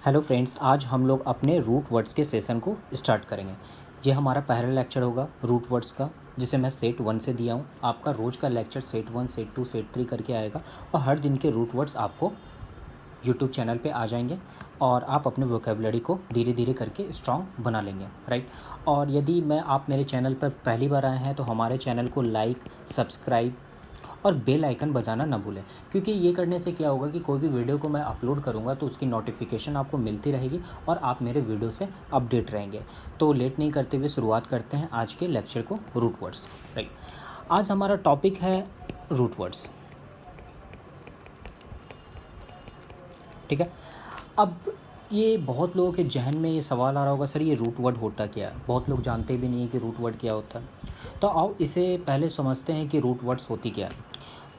Hello friends, आज हम लोग अपने रूट वर्ड्स के सेशन को स्टार्ट करेंगे। ये हमारा पहला लेक्चर होगा रूट वर्ड्स का, जिसे मैं सेट 1 से दिया हूँ। आपका रोज़ का लेक्चर सेट 1, सेट 2, सेट 3 करके आएगा और हर दिन के रूट वर्ड्स आपको यूट्यूब चैनल पे आ जाएंगे और आप अपने वोकेबलरी को धीरे धीरे करके स्ट्रॉन्ग बना लेंगे, राइट। और यदि आप मेरे चैनल पर पहली बार आए हैं तो हमारे चैनल को लाइक, सब्सक्राइब और बेल आइकन बजाना ना भूलें, क्योंकि ये करने से क्या होगा कि कोई भी वीडियो को मैं अपलोड करूँगा तो उसकी नोटिफिकेशन आपको मिलती रहेगी और आप मेरे वीडियो से अपडेट रहेंगे। तो लेट नहीं करते हुए शुरुआत करते हैं आज के लेक्चर को, रूट वर्ड्स, राइट। आज हमारा टॉपिक है रूट वर्ड्स, ठीक है। अब ये बहुत लोगों के जहन में ये सवाल आ रहा होगा, सर ये रूट वर्ड होता क्या है। बहुत लोग जानते भी नहीं है कि रूट वर्ड क्या होता है। तो आओ इसे पहले समझते हैं कि रूट वर्ड्स होती क्या है।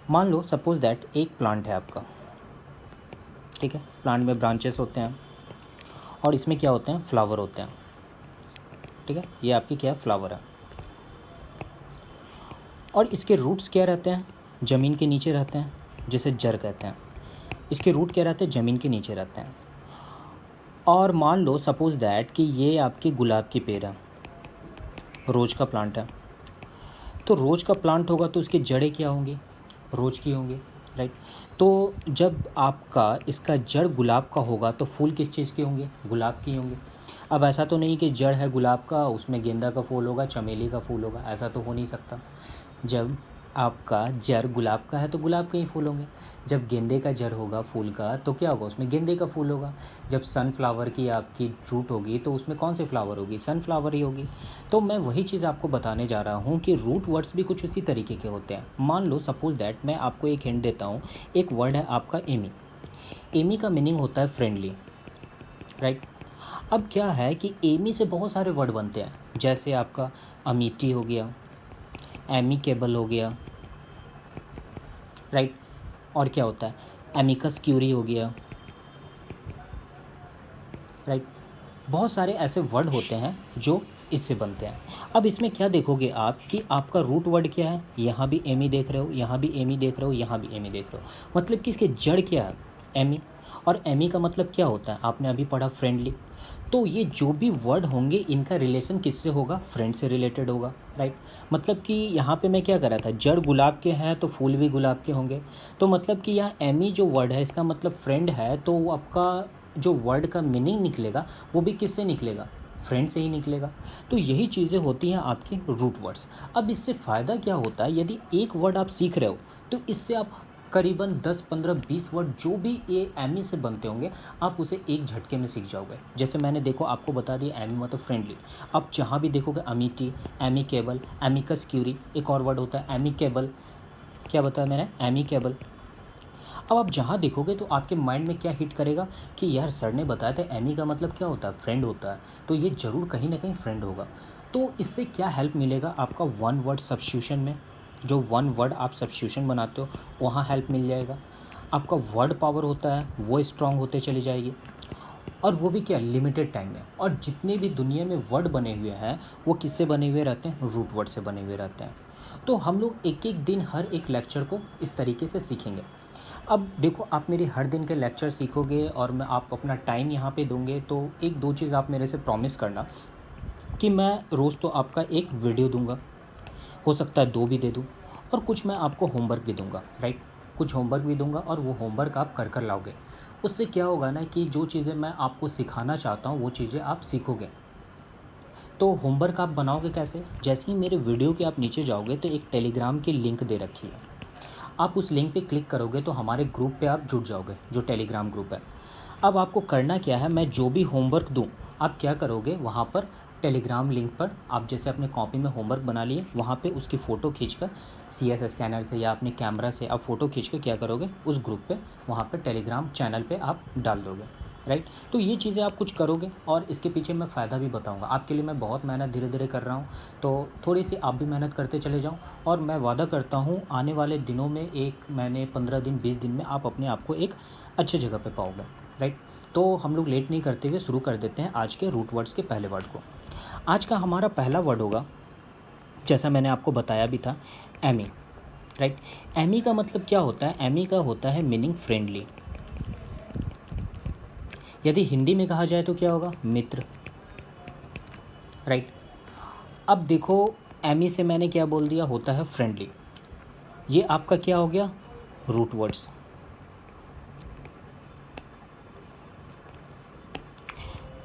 मान लो सपोज दैट एक प्लांट है आपका, ठीक है। प्लांट में ब्रांचेस होते हैं और इसमें क्या होते हैं, फ्लावर होते हैं, ठीक है। ये आपकी क्या है, फ्लावर है। और इसके रूट्स क्या रहते हैं, ज़मीन के नीचे रहते हैं, जिसे जड़ कहते हैं। इसके रूट क्या रहते हैं, ज़मीन के नीचे रहते हैं। और मान लो सपोज दैट कि ये आपकी गुलाब की पेड़ है, रोज़ का प्लांट है। तो रोज़ का प्लांट होगा तो उसकी जड़ें क्या होंगी, रोज़ की होंगी, राइट। तो जब आपका इसका जड़ गुलाब का होगा तो फूल किस चीज़ के होंगे, गुलाब की होंगे। अब ऐसा तो नहीं कि जड़ है गुलाब का, उसमें गेंदा का फूल होगा, चमेली का फूल होगा, ऐसा तो हो नहीं सकता। जब आपका जड़ गुलाब का है तो गुलाब के ही फूल होंगे। जब गेंदे का जड़ होगा फूल का तो क्या होगा, उसमें गेंदे का फूल होगा। जब सनफ्लावर की आपकी रूट होगी तो उसमें कौन सी फ्लावर होगी, सनफ्लावर ही होगी। तो मैं वही चीज़ आपको बताने जा रहा हूँ कि रूट वर्ड्स भी कुछ इसी तरीके के होते हैं। मान लो सपोज दैट मैं आपको एक हिंट देता हूँ। एक वर्ड है आपका एमी। एमी का मीनिंग होता है फ्रेंडली, राइट। अब क्या है कि एमी से बहुत सारे वर्ड बनते हैं, जैसे आपका अमिटी हो गया, एमिकेबल हो गया, राइट। और क्या होता है, एमिकस क्यूरी हो गया, राइट। बहुत सारे ऐसे वर्ड होते हैं जो इससे बनते हैं। अब इसमें क्या देखोगे आप कि आपका रूट वर्ड क्या है, यहाँ भी एमी देख रहे हो, यहाँ भी एमी देख रहे हो, यहाँ भी एमी देख रहे हो। मतलब कि इसके जड़ क्या है, एमी। और एमी का मतलब क्या होता है, आपने अभी पढ़ा, फ्रेंडली। तो ये जो भी वर्ड होंगे इनका रिलेशन किससे होगा, फ्रेंड से रिलेटेड होगा, राइट। मतलब कि यहाँ पे मैं क्या कर रहा था, जड़ गुलाब के हैं तो फूल भी गुलाब के होंगे। तो मतलब कि यहाँ एमी जो वर्ड है इसका मतलब फ्रेंड है, तो वो आपका जो वर्ड का मीनिंग निकलेगा वो भी किससे निकलेगा, फ्रेंड से ही निकलेगा। तो यही चीज़ें होती हैं आपकी रूट वर्ड्स। अब इससे फ़ायदा क्या होता है, यदि एक वर्ड आप सीख रहे हो तो इससे आप करीबन 10, 15, 20 वर्ड जो भी ये एमी से बनते होंगे आप उसे एक झटके में सीख जाओगे। जैसे मैंने देखो आपको बता दिया, एमी मतलब फ्रेंडली। आप जहाँ भी देखोगे अमिटी, एमिकेबल, एमिकस क्यूरी, एक और वर्ड होता है एमिकेबल। क्या बताया मैंने, एमिकेबल। अब आप जहाँ देखोगे तो आपके माइंड में क्या हिट करेगा कि यार सर ने बताया था एमी का मतलब क्या होता है, फ्रेंड होता है, तो ये ज़रूर कहीं ना कहीं फ्रेंड होगा। तो इससे क्या हेल्प मिलेगा आपका, वन वर्ड सब्स्टिट्यूशन में, जो वन वर्ड आप सब्स्टिट्यूशन बनाते हो वहाँ हेल्प मिल जाएगा। आपका वर्ड पावर होता है वो स्ट्रांग होते चली जाएगी, और वो भी क्या, लिमिटेड टाइम में। और जितने भी दुनिया में वर्ड बने हुए हैं वो किससे बने हुए रहते हैं, रूट वर्ड से बने हुए रहते हैं। तो हम लोग एक एक दिन हर एक लेक्चर को इस तरीके से सीखेंगे। अब देखो, आप मेरे हर दिन के लेक्चर सीखोगे और मैं आप अपना टाइम यहाँ पे दोगे तो एक दो चीज़ आप मेरे से प्रॉमिस करना कि मैं रोज़ तो आपका एक वीडियो दूंगा, हो सकता है दो भी दे दूँ, और कुछ मैं आपको होमवर्क भी दूंगा, राइट। कुछ होमवर्क भी दूंगा और वो होमवर्क आप कर कर लाओगे। उससे क्या होगा ना कि जो चीज़ें मैं आपको सिखाना चाहता हूँ वो चीज़ें आप सीखोगे। तो होमवर्क आप बनाओगे कैसे, जैसे ही मेरे वीडियो के आप नीचे जाओगे तो एक टेलीग्राम की लिंक दे रखी है। आप उस लिंक पे क्लिक करोगे तो हमारे ग्रुप पे आप जुड़ जाओगे, जो टेलीग्राम ग्रुप है। अब आपको करना क्या है, मैं जो भी होमवर्क दूं आप क्या करोगे, वहाँ पर टेलीग्राम लिंक पर आप जैसे अपने कॉपी में होमवर्क बना लिए, वहाँ पे उसकी फ़ोटो खींचकर CS स्कैनर से या अपने कैमरा से आप फ़ोटो खींच कर क्या करोगे, उस ग्रुप पे वहाँ पर टेलीग्राम चैनल पे आप डाल दोगे, राइट। तो ये चीज़ें आप कुछ करोगे और इसके पीछे मैं फ़ायदा भी बताऊंगा आपके लिए। मैं बहुत मेहनत धीरे धीरे कर रहा हूँ, तो थोड़ी सी आप भी मेहनत करते चले जाओ। और मैं वादा करता हूँ आने वाले दिनों में, एक महीने, 15 दिन, 20 दिन में आप अपने आप को एक अच्छे जगह पे पाओगे, राइट। तो हम लोग लेट नहीं करते हुए शुरू कर देते हैं आज के रूट वर्ड्स के पहले वर्ड को। आज का हमारा पहला वर्ड होगा, जैसा मैंने आपको बताया भी था, एमी, राइट। एमी का मतलब क्या होता है, एमी का होता है मीनिंग फ्रेंडली। यदि हिंदी में कहा जाए तो क्या होगा, मित्र, राइट। अब देखो एमी से मैंने क्या बोल दिया, होता है फ्रेंडली। ये आपका क्या हो गया, रूट वर्ड्स।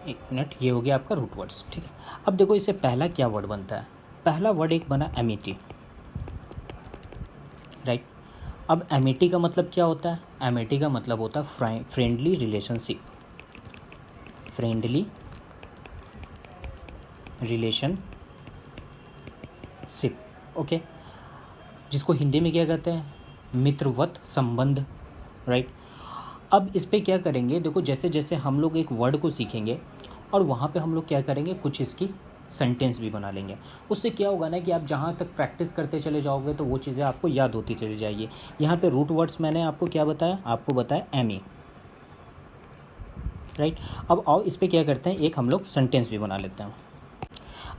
एक मिनट, ये हो गया आपका रूट वर्ड्स, ठीक है। अब देखो इससे पहला क्या वर्ड बनता है, पहला वर्ड एक बना एमिटी, राइट। अब एमिटी का मतलब क्या होता है, एमिटी का मतलब होता है friendly relationship, friendly relationship, okay, जिसको हिंदी में क्या कहते हैं, मित्रवत संबंध, राइट। अब इस पे क्या करेंगे, देखो जैसे जैसे हम लोग एक वर्ड को सीखेंगे और वहाँ पे हम लोग क्या करेंगे, कुछ इसकी सेंटेंस भी बना लेंगे। उससे क्या होगा ना कि आप जहाँ तक प्रैक्टिस करते चले जाओगे तो वो चीज़ें आपको याद होती चली जाएगी। यहाँ पे रूट वर्ड्स मैंने आपको क्या बताया, आपको बताया एमी, राइट। अब आओ इस पर क्या करते हैं, एक हम लोग सेंटेंस भी बना लेते हैं।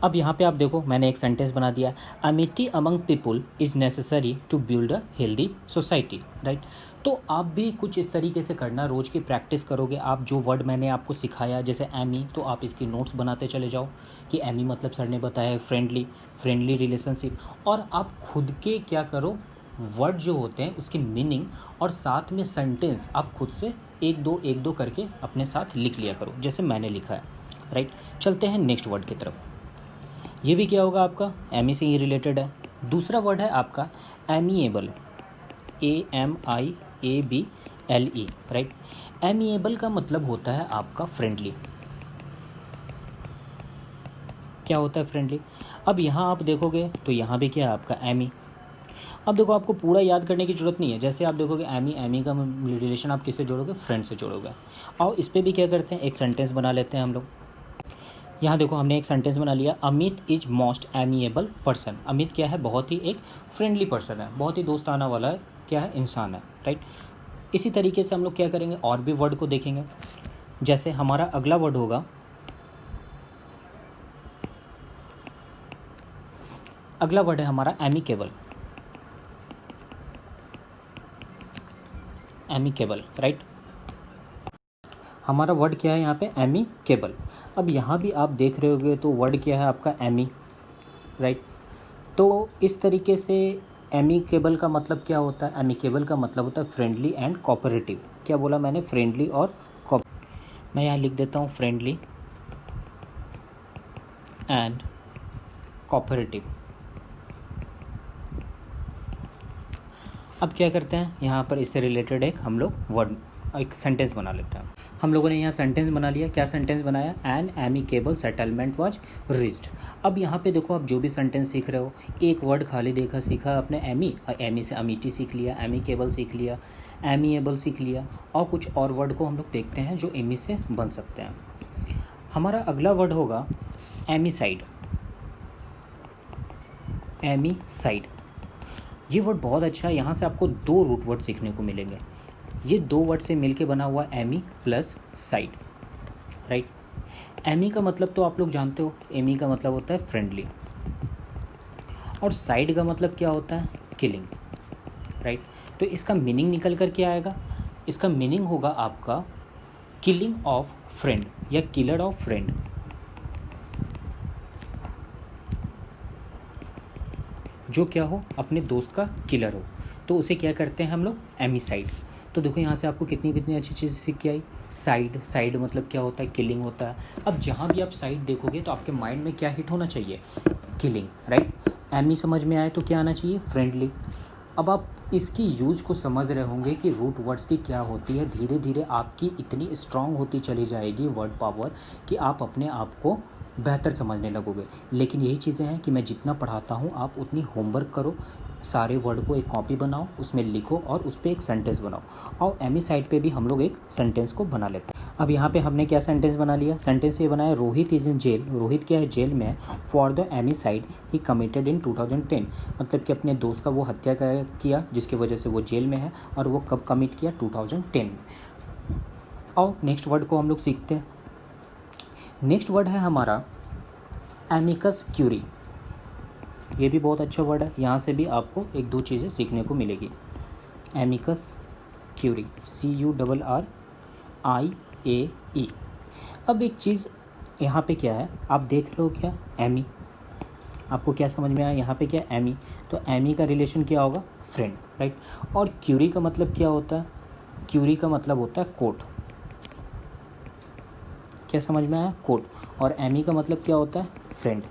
अब यहाँ पे आप देखो मैंने एक सेंटेंस बना दिया, amity among people is necessary to build a healthy society, right. तो आप भी कुछ इस तरीके से करना, रोज़ की प्रैक्टिस करोगे आप। जो वर्ड मैंने आपको सिखाया जैसे एमी, तो आप इसकी नोट्स बनाते चले जाओ कि एमी मतलब सर ने बताया है फ्रेंडली रिलेशनशिप। और आप खुद के क्या करो, वर्ड जो होते हैं उसकी मीनिंग और साथ में सेंटेंस आप खुद से एक दो करके अपने साथ लिख लिया करो, जैसे मैंने लिखा है, राइट। चलते हैं नेक्स्ट वर्ड की तरफ। ये भी क्या होगा आपका, एमी से ही रिलेटेड है। दूसरा वर्ड है आपका एमिएबल, AMIABLE, राइट। एमिएबल का मतलब होता है आपका फ्रेंडली। क्या होता है, फ्रेंडली। अब यहाँ आप देखोगे तो यहाँ भी क्या है आपका एमी। अब देखो आपको पूरा याद करने की ज़रूरत नहीं है, जैसे आप देखोगे एमी का रिलेशन आप किससे जोड़ोगे, फ्रेंड से जोड़ोगे। और इस पर भी क्या करते हैं, एक सेंटेंस बना लेते हैं हम लोग। यहाँ देखो हमने एक सेंटेंस बना लिया, Amit is most amiable person. Amit क्या है, बहुत ही एक फ्रेंडली पर्सन है, बहुत ही दोस्ताना वाला है, क्या है, इंसान है, राइट। इसी तरीके से हम लोग क्या करेंगे, और भी वर्ड को देखेंगे। जैसे हमारा अगला वर्ड होगा, अगला वर्ड है हमारा एमिकेबल, एमिकेबल, राइट। हमारा वर्ड क्या है यहाँ पे, एमिकेबल। अब यहाँ भी आप देख रहे होगे तो वर्ड क्या है आपका, एमी, राइट। तो इस तरीके से एमिकेबल का मतलब क्या होता है, एमिकेबल का मतलब होता है फ्रेंडली एंड कोऑपरेटिव। क्या बोला मैंने, फ्रेंडली और मैं यहाँ लिख देता हूँ फ्रेंडली एंड कोऑपरेटिव। अब क्या करते हैं, यहाँ पर इससे रिलेटेड एक हम लोग वर्ड, एक सेंटेंस बना लेते हैं। हम लोगों ने यहाँ सेंटेंस बना लिया। क्या सेंटेंस बनाया, an amicable settlement was reached. अब यहाँ पे देखो आप जो भी सेंटेंस सीख रहे हो, एक वर्ड खाली देखा सीखा आपने एमी, एमी से अमिटी सीख लिया, एमिकेबल सीख लिया, एमिएबल सीख लिया, और कुछ और वर्ड को हम लोग देखते हैं जो एमी से बन सकते हैं। हमारा अगला वर्ड होगा एमिसाइड, एमिसाइड। ये वर्ड बहुत अच्छा है, यहाँ से आपको दो रूट वर्ड सीखने को मिलेंगे। ये दो वर्ड से मिलके बना हुआ homi plus cide, right. Homi का मतलब तो आप लोग जानते हो, एमी का मतलब होता है फ्रेंडली, और साइड का मतलब क्या होता है, किलिंग, राइट। तो इसका मीनिंग निकल कर के आएगा, इसका मीनिंग होगा आपका किलिंग ऑफ फ्रेंड या किलर ऑफ फ्रेंड। जो क्या हो, अपने दोस्त का किलर हो, तो उसे क्या करते हैं हम लोग, एमिसाइड। तो देखो यहाँ से आपको कितनी कितनी अच्छी चीज़ सीख के आई। साइड मतलब क्या होता है, किलिंग होता है। अब जहाँ भी आप साइड देखोगे तो आपके माइंड में क्या हिट होना चाहिए, किलिंग, राइट। एमी समझ में आए तो क्या आना चाहिए, फ्रेंडली। अब आप इसकी यूज को समझ रहे होंगे कि रूट वर्ड्स की क्या होती है। धीरे धीरे आपकी इतनी स्ट्रांग होती चली जाएगी वर्ड पावर कि आप अपने आप को बेहतर समझने लगोगे। लेकिन यही चीज़ें हैं कि मैं जितना पढ़ाता हूँ आप उतनी होमवर्क करो, सारे वर्ड को एक कॉपी बनाओ, उसमें लिखो और उस पर एक सेंटेंस बनाओ। और एमी साइड पे भी हम लोग एक सेंटेंस को बना लेते हैं। अब यहाँ पे हमने क्या सेंटेंस बना लिया, सेंटेंस ये बनाया, Rohit is in jail. Rohit क्या है, जेल में फॉर द एमी साइड ही कमिटेड इन 2010। मतलब कि अपने दोस्त का वो हत्या किया जिसकी वजह से वो जेल में है, और वो कब कमिट किया, 2010 में। और नेक्स्ट वर्ड को हम लोग सीखते हैं। नेक्स्ट वर्ड है हमारा एमिकस क्यूरी। ये भी बहुत अच्छा वर्ड है, यहाँ से भी आपको एक दो चीज़ें सीखने को मिलेगी। Amicus curiae, CURRII FAE। अब एक चीज़ यहाँ पे क्या है, आप देख रहे हो क्या, एमी। आपको क्या समझ में आया यहाँ पे क्या, एमी। तो एमी का रिलेशन क्या होगा, फ्रेंड, राइट। और क्यूरी का मतलब क्या होता है, क्यूरी का मतलब होता है कोट। क्या समझ में आया, कोट। और एमी का मतलब क्या होता है, फ्रेंड।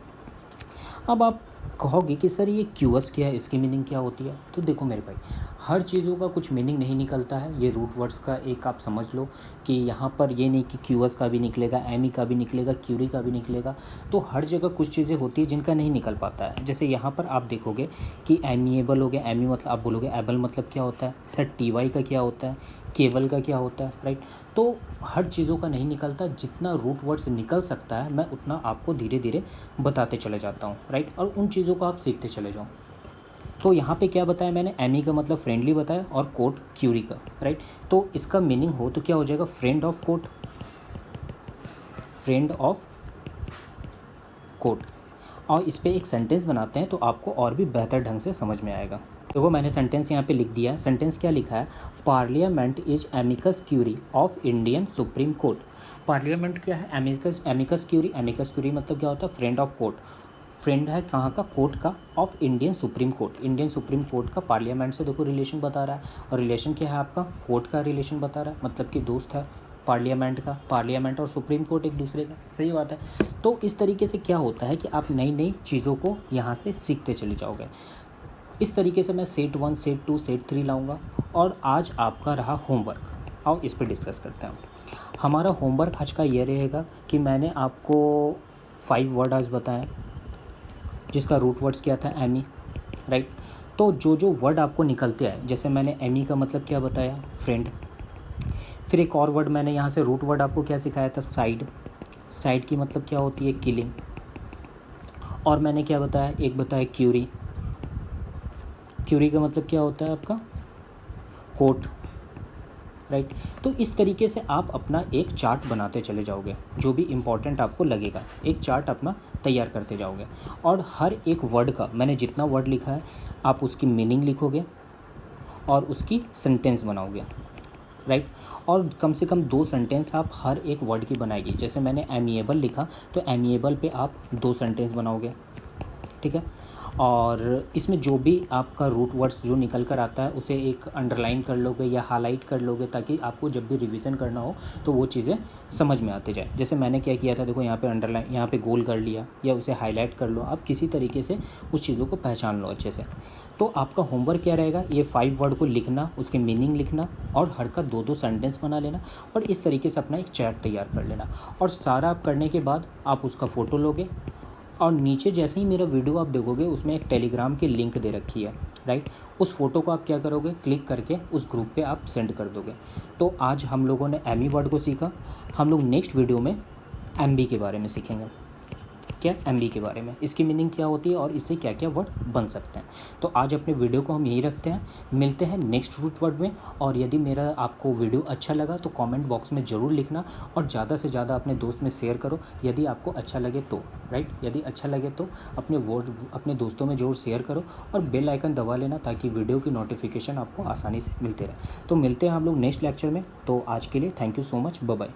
अब आप कहोगे कि सर ये क्यूएस क्या है, इसकी मीनिंग क्या होती है। तो देखो मेरे भाई, हर चीज़ों का कुछ मीनिंग नहीं निकलता है। ये रूट वर्ड्स का एक आप समझ लो कि यहाँ पर ये नहीं कि क्यूएस का भी निकलेगा, एमी का भी निकलेगा, क्यूरी का भी निकलेगा। तो हर जगह कुछ चीज़ें होती है जिनका नहीं निकल पाता है। जैसे यहाँ पर आप देखोगे कि एमिएबल हो गया, एमी मतलब आप बोलोगे एबल मतलब क्या होता है, सर टीवाई का क्या होता है, केबल का क्या होता है, राइट। तो हर चीज़ों का नहीं निकलता, जितना रूट वर्ड्स निकल सकता है मैं उतना आपको धीरे धीरे बताते चले जाता हूँ, राइट। और उन चीज़ों को आप सीखते चले जाओ। तो यहाँ पे क्या बताया मैंने, एमी का मतलब फ्रेंडली बताया और कोट क्यूरी का, राइट। तो इसका मीनिंग हो तो क्या हो जाएगा, friend of court, friend of court. और इस पर एक सेंटेंस बनाते हैं तो आपको और भी बेहतर ढंग से समझ में आएगा। देखो मैंने सेंटेंस यहाँ पे लिख दिया है। सेंटेंस क्या लिखा है, parliament is amicus curiae of Indian supreme court. Parliament क्या है, एमिकस क्यूरी। एमिकस क्यूरी मतलब क्या होता है, फ्रेंड ऑफ कोर्ट। फ्रेंड है कहाँ का, कोर्ट का, of Indian supreme court. Indian supreme court का पार्लियामेंट से देखो रिलेशन बता रहा है। और रिलेशन क्या है आपका, कोर्ट का रिलेशन बता रहा है, मतलब कि दोस्त है पार्लियामेंट का। पार्लियामेंट और सुप्रीम कोर्ट एक दूसरे का, सही बात है। तो इस तरीके से क्या होता है कि आप नई नई चीज़ों को यहाँ से सीखते चले जाओगे। इस तरीके से मैं सेट 1, सेट 2, सेट 3 लाऊंगा। और आज आपका रहा होमवर्क। आओ इस पर डिस्कस करते हैं। हमारा होमवर्क आज का ये रहेगा कि मैंने आपको 5 वर्ड आज बताए, जिसका रूट वर्ड्स क्या था, एमी, राइट। तो जो जो वर्ड आपको निकलते आए, जैसे मैंने एमी का मतलब क्या बताया, फ्रेंड। फिर एक और वर्ड मैंने यहाँ से रूट वर्ड आपको क्या सिखाया था, साइड। साइड की मतलब क्या होती है, किलिंग। और मैंने क्या बताया, एक बताया क्यूरी। क्यूरी का मतलब क्या होता है आपका, कोट, राइट। तो इस तरीके से आप अपना एक चार्ट बनाते चले जाओगे, जो भी इम्पोर्टेंट आपको लगेगा एक चार्ट अपना तैयार करते जाओगे। और हर एक वर्ड का, मैंने जितना वर्ड लिखा है आप उसकी मीनिंग लिखोगे और उसकी सेंटेंस बनाओगे, राइट। और कम से कम 2 सेंटेंस आप हर एक वर्ड की बनाएगी। जैसे मैंने एमिएबल लिखा तो एमिएबल पे आप 2 सेंटेंस बनाओगे, ठीक है। और इसमें जो भी आपका रूट वर्ड्स जो निकल कर आता है उसे एक अंडरलाइन कर लोगे या हाईलाइट कर लोगे, ताकि आपको जब भी रिवीजन करना हो तो वो चीज़ें समझ में आते जाए। जैसे मैंने क्या किया था, देखो यहाँ पे अंडरलाइन, यहाँ पे गोल कर लिया या उसे हाईलाइट कर लो। आप किसी तरीके से उस चीज़ों को पहचान लो अच्छे से। तो आपका होमवर्क क्या रहेगा, ये 5 वर्ड को लिखना, उसके मीनिंग लिखना और हर का 2-2 सेंटेंस बना लेना और इस तरीके से अपना एक चैट तैयार कर लेना। और सारा आप करने के बाद आप उसका फ़ोटो लोगे और नीचे जैसे ही मेरा वीडियो आप देखोगे उसमें एक टेलीग्राम की लिंक दे रखी है, राइट। उस फोटो को आप क्या करोगे, क्लिक करके उस ग्रुप पे आप सेंड कर दोगे। तो आज हम लोगों ने एमी वर्ड को सीखा। हम लोग नेक्स्ट वीडियो में एमबी के बारे में सीखेंगे। क्या, एमबी के बारे में, इसकी मीनिंग क्या होती है और इससे क्या क्या वर्ड बन सकते हैं। तो आज अपने वीडियो को हम यही रखते हैं, मिलते हैं नेक्स्ट रूट वर्ड में। और यदि मेरा आपको वीडियो अच्छा लगा तो कमेंट बॉक्स में ज़रूर लिखना और ज़्यादा से ज़्यादा अपने दोस्त में शेयर करो यदि आपको अच्छा लगे तो, राइट। यदि अच्छा लगे तो अपने दोस्तों में ज़रूर शेयर करो और बेल आइकन दबा लेना ताकि वीडियो की नोटिफिकेशन आपको आसानी से मिलते रहे। तो मिलते हैं हम लोग नेक्स्ट लेक्चर में। तो आज के लिए thank you so much, bye bye.